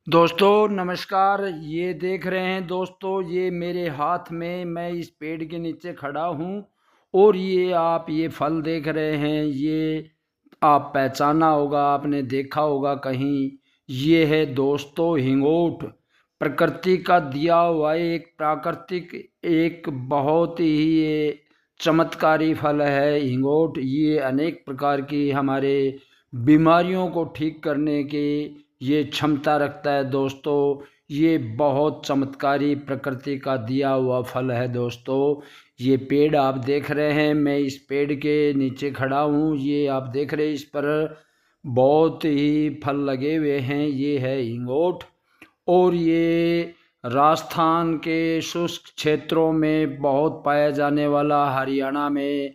दोस्तों नमस्कार। ये देख रहे हैं दोस्तों, ये मेरे हाथ में, मैं इस पेड़ के नीचे खड़ा हूँ और ये आप ये फल देख रहे हैं, ये आप पहचाना होगा, आपने देखा होगा कहीं। ये है दोस्तों हिंगोट। प्रकृति का दिया हुआ एक प्राकृतिक, एक बहुत ही ये चमत्कारी फल है हिंगोट। ये अनेक प्रकार की हमारे बीमारियों को ठीक करने की ये क्षमता रखता है दोस्तों। ये बहुत चमत्कारी प्रकृति का दिया हुआ फल है दोस्तों। ये पेड़ आप देख रहे हैं, मैं इस पेड़ के नीचे खड़ा हूँ। ये आप देख रहे हैं, इस पर बहुत ही फल लगे हुए हैं। ये है हिंगोट और ये राजस्थान के शुष्क क्षेत्रों में बहुत पाया जाने वाला, हरियाणा में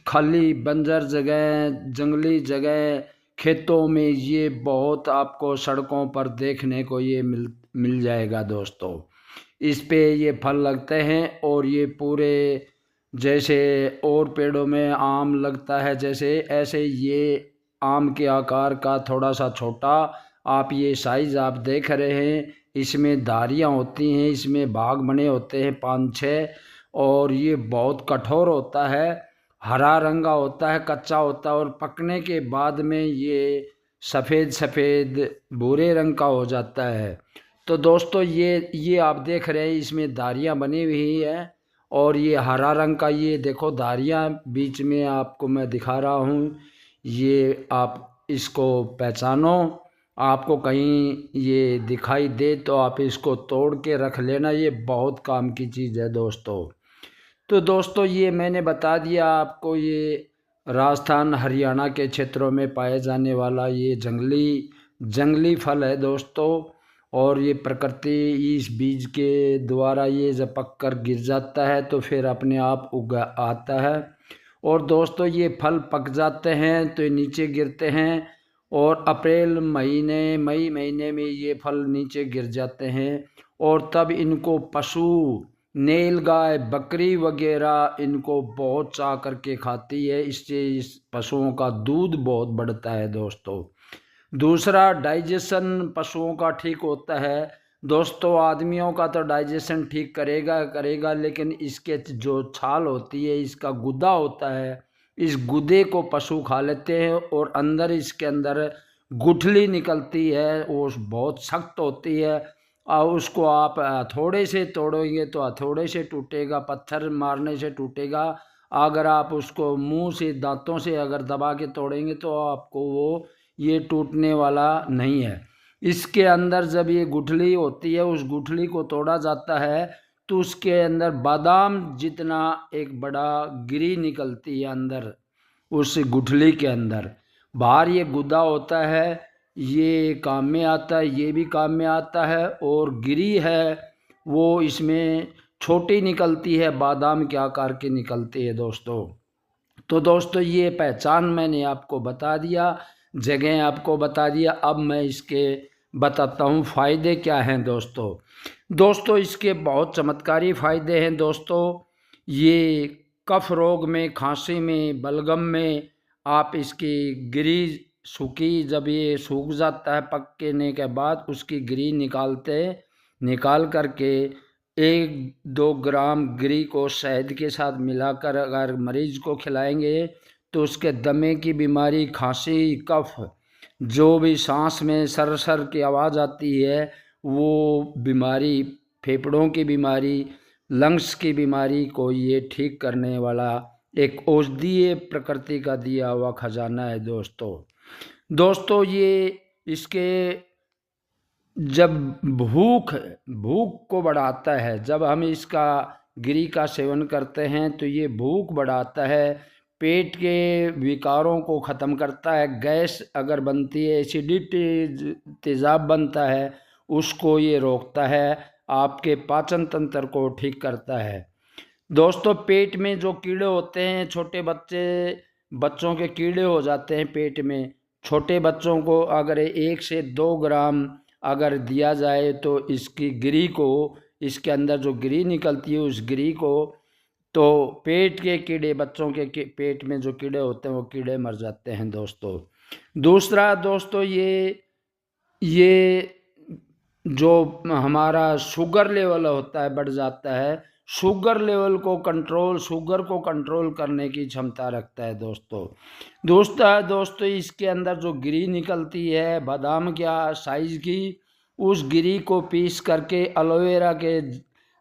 खाली बंजर जगह, जंगली जगह, खेतों में ये बहुत आपको सड़कों पर देखने को ये मिल जाएगा दोस्तों। इस पे ये फल लगते हैं और ये पूरे, जैसे और पेड़ों में आम लगता है जैसे, ऐसे ये आम के आकार का थोड़ा सा छोटा। आप ये साइज आप देख रहे हैं, इसमें धारियाँ होती हैं, इसमें भाग बने होते हैं 5-6, और ये बहुत कठोर होता है, हरा रंग का होता है, कच्चा होता है, और पकने के बाद में ये सफ़ेद सफ़ेद भूरे रंग का हो जाता है। तो दोस्तों ये आप देख रहे हैं, इसमें धारियाँ बनी हुई है और ये हरा रंग का, ये देखो धारियाँ बीच में आपको मैं दिखा रहा हूँ। ये आप इसको पहचानो, आपको कहीं ये दिखाई दे तो आप इसको तोड़ के रख लेना, ये बहुत काम की चीज़ है दोस्तों। तो दोस्तों ये मैंने बता दिया आपको, ये राजस्थान हरियाणा के क्षेत्रों में पाए जाने वाला ये जंगली जंगली फल है दोस्तों। और ये प्रकृति इस बीज के द्वारा ये जब पक कर गिर जाता है तो फिर अपने आप उगा आता है। और दोस्तों ये फल पक जाते हैं तो ये नीचे गिरते हैं, और अप्रैल महीने, मई महीने में ये फल नीचे गिर जाते हैं। और तब इनको पशु, नील गाय, बकरी वगैरह इनको बहुत चाह करके खाती है, इससे इस पशुओं का दूध बहुत बढ़ता है दोस्तों। दूसरा, डाइजेशन पशुओं का ठीक होता है दोस्तों। आदमियों का तो डाइजेशन ठीक करेगा करेगा, लेकिन इसके जो छाल होती है, इसका गुदा होता है, इस गुदे को पशु खा लेते हैं और अंदर, इसके अंदर गुठली निकलती है, वो बहुत सख्त होती है। और उसको आप हथौड़े से तोड़ेंगे तो हथौड़े से टूटेगा, पत्थर मारने से टूटेगा। अगर आप उसको मुंह से, दांतों से अगर दबा के तोड़ेंगे तो आपको वो ये टूटने वाला नहीं है। इसके अंदर जब ये गुठली होती है, उस गुठली को तोड़ा जाता है तो उसके अंदर बादाम जितना एक बड़ा गिरी निकलती है अंदर, उस गुठली के अंदर। बाहर ये गुदा होता है, ये काम में आता है, ये भी काम में आता है। और गिरी है वो इसमें छोटी निकलती है, बादाम के आकार की निकलती है दोस्तों। तो दोस्तों ये पहचान मैंने आपको बता दिया, जगह आपको बता दिया। अब मैं इसके बताता हूँ फ़ायदे क्या हैं दोस्तों। दोस्तों इसके बहुत चमत्कारी फ़ायदे हैं दोस्तों। ये कफ रोग में, खांसी में, बलगम में आप इसकी गिरी, सूखी, जब ये सूख जाता है पकने के बाद, उसकी गिरी निकाल करके 1-2 ग्राम गिरी को शहद के साथ मिलाकर अगर मरीज को खिलाएंगे तो उसके दमे की बीमारी, खांसी, कफ, जो भी सांस में सर की आवाज़ आती है, वो बीमारी, फेफड़ों की बीमारी, लंग्स की बीमारी को ये ठीक करने वाला एक औषधीय प्रकृति का दिया हुआ खजाना है दोस्तों। दोस्तों ये इसके, जब भूख भूख को बढ़ाता है, जब हम इसका गिरी का सेवन करते हैं तो ये भूख बढ़ाता है, पेट के विकारों को ख़त्म करता है, गैस अगर बनती है, एसिडिटी, तेज़ाब बनता है, उसको ये रोकता है, आपके पाचन तंत्र को ठीक करता है दोस्तों। पेट में जो कीड़े होते हैं, छोटे बच्चों के कीड़े हो जाते हैं पेट में, छोटे बच्चों को अगर 1 से 2 ग्राम अगर दिया जाए तो इसकी गिरी को, इसके अंदर जो गिरी निकलती है उस गिरी को, तो पेट के कीड़े, बच्चों के पेट में जो कीड़े होते हैं वो कीड़े मर जाते हैं दोस्तों। दूसरा दोस्तों ये जो हमारा शुगर लेवल होता है बढ़ जाता है, शुगर को कंट्रोल करने की क्षमता रखता है दोस्तों इसके अंदर जो गिरी निकलती है बादाम क्या साइज की, उस गिरी को पीस करके एलोवेरा के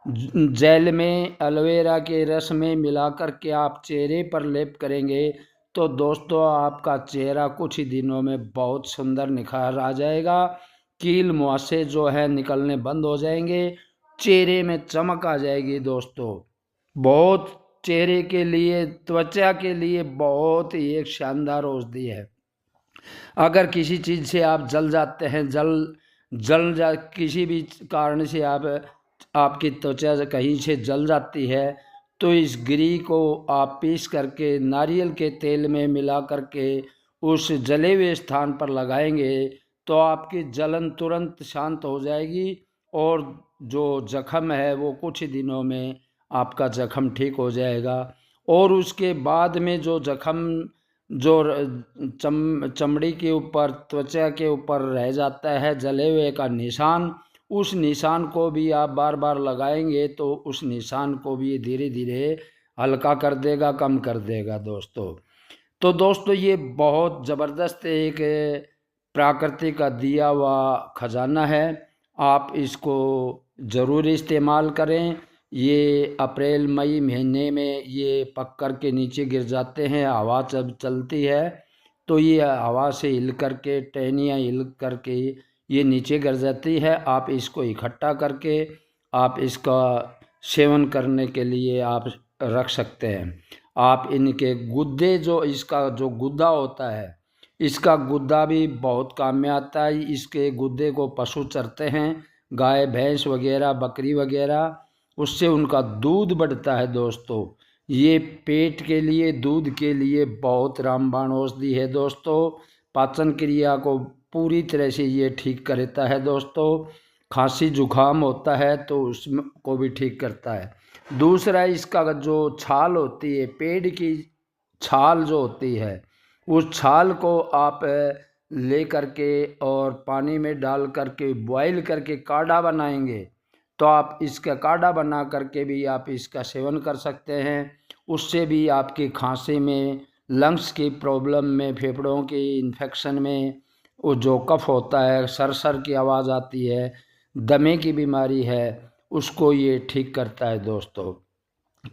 जेल में, एलोवेरा के रस में मिला करके आप चेहरे पर लेप करेंगे तो दोस्तों आपका चेहरा कुछ ही दिनों में बहुत सुंदर निखार आ जाएगा। कील मुहासे जो है निकलने बंद हो जाएंगे, चेहरे में चमक आ जाएगी दोस्तों। बहुत चेहरे के लिए, त्वचा के लिए बहुत ही एक शानदार औषधि है। अगर किसी चीज़ से आप जल जाते हैं, किसी भी कारण से आपकी त्वचा कहीं से जल जाती है तो इस गिरी को आप पीस करके नारियल के तेल में मिला करके उस जले हुए स्थान पर लगाएंगे तो आपकी जलन तुरंत शांत हो जाएगी और जो जख्म है वो कुछ दिनों में आपका जख्म ठीक हो जाएगा। और उसके बाद में जो जख्म जो चमड़ी के ऊपर, त्वचा के ऊपर रह जाता है जले हुए का निशान, उस निशान को भी आप बार बार लगाएंगे तो उस निशान को भी धीरे धीरे हल्का कर देगा, कम कर देगा दोस्तों। तो दोस्तों ये बहुत ज़बरदस्त एक प्राकृतिक का दिया हुआ खजाना है, आप इसको ज़रूर इस्तेमाल करें। ये अप्रैल मई महीने में ये पक कर के नीचे गिर जाते हैं, हवा जब चलती है तो ये हवा से हिल करके, टहनियाँ हिल करके ये नीचे गिर जाती है। आप इसको इकट्ठा करके आप इसका सेवन करने के लिए आप रख सकते हैं। आप इनके गुद्दे, जो इसका जो गुद्दा होता है, इसका गुद्दा भी बहुत काम में आता है। इसके गुद्दे को पशु चरते हैं, गाय भैंस वगैरह, बकरी वगैरह, उससे उनका दूध बढ़ता है दोस्तों। ये पेट के लिए, दूध के लिए बहुत रामबाण औषधि है दोस्तों। पाचन क्रिया को पूरी तरह से ये ठीक करता है दोस्तों। खांसी जुकाम होता है तो उसको भी ठीक करता है। दूसरा इसका जो छाल होती है, पेड़ की छाल जो होती है, उस छाल को आप ले करके और पानी में डाल करके बॉईल करके काढ़ा बनाएंगे तो आप इसका काढ़ा बना करके भी आप इसका सेवन कर सकते हैं। उससे भी आपकी खांसी में, लंग्स की प्रॉब्लम में, फेफड़ों की इन्फेक्शन में, वो जो कफ होता है, सर की आवाज़ आती है, दमे की बीमारी है, उसको ये ठीक करता है दोस्तों।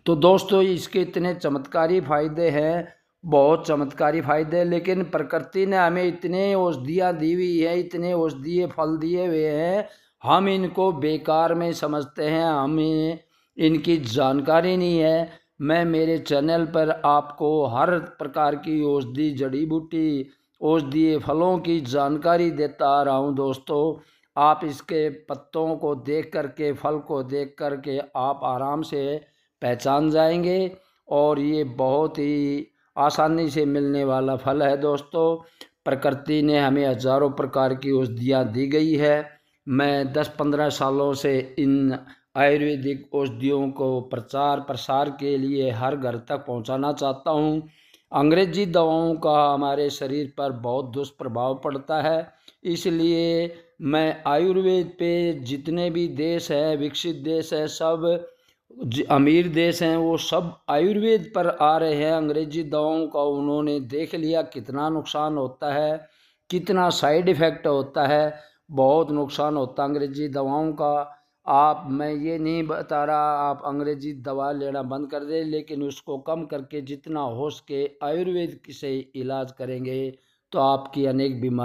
तो दोस्तों इसके इतने चमत्कारी फायदे हैं, बहुत चमत्कारी फायदे, लेकिन प्रकृति ने हमें इतने औषधियाँ दी हुई है, इतने औषधीय फल दिए हुए हैं, हम इनको बेकार में समझते हैं, हमें इनकी जानकारी नहीं है। मैं मेरे चैनल पर आपको हर प्रकार की औषधि, जड़ी बूटी, औषधीय फलों की जानकारी देता आ रहा हूँ दोस्तों। आप इसके पत्तों को देख करके, फल को देख करके आप आराम से पहचान जाएंगे और ये बहुत ही आसानी से मिलने वाला फल है दोस्तों। प्रकृति ने हमें हजारों प्रकार की औषधियाँ दी गई है। मैं 10-15 सालों से इन आयुर्वेदिक औषधियों को प्रचार प्रसार के लिए हर घर तक पहुंचाना चाहता हूं। अंग्रेजी दवाओं का हमारे शरीर पर बहुत दुष्प्रभाव पड़ता है, इसलिए मैं आयुर्वेद पे, जितने भी देश हैं, विकसित देश है, सब अमीर देश हैं, वो सब आयुर्वेद पर आ रहे हैं। अंग्रेजी दवाओं का उन्होंने देख लिया कितना नुकसान होता है, कितना साइड इफ़ेक्ट होता है, बहुत नुकसान होता है अंग्रेजी दवाओं का। मैं ये नहीं बता रहा आप अंग्रेजी दवा लेना बंद कर दें, लेकिन उसको कम करके जितना हो सके आयुर्वेद से इलाज करेंगे तो आपकी अनेक बीमारी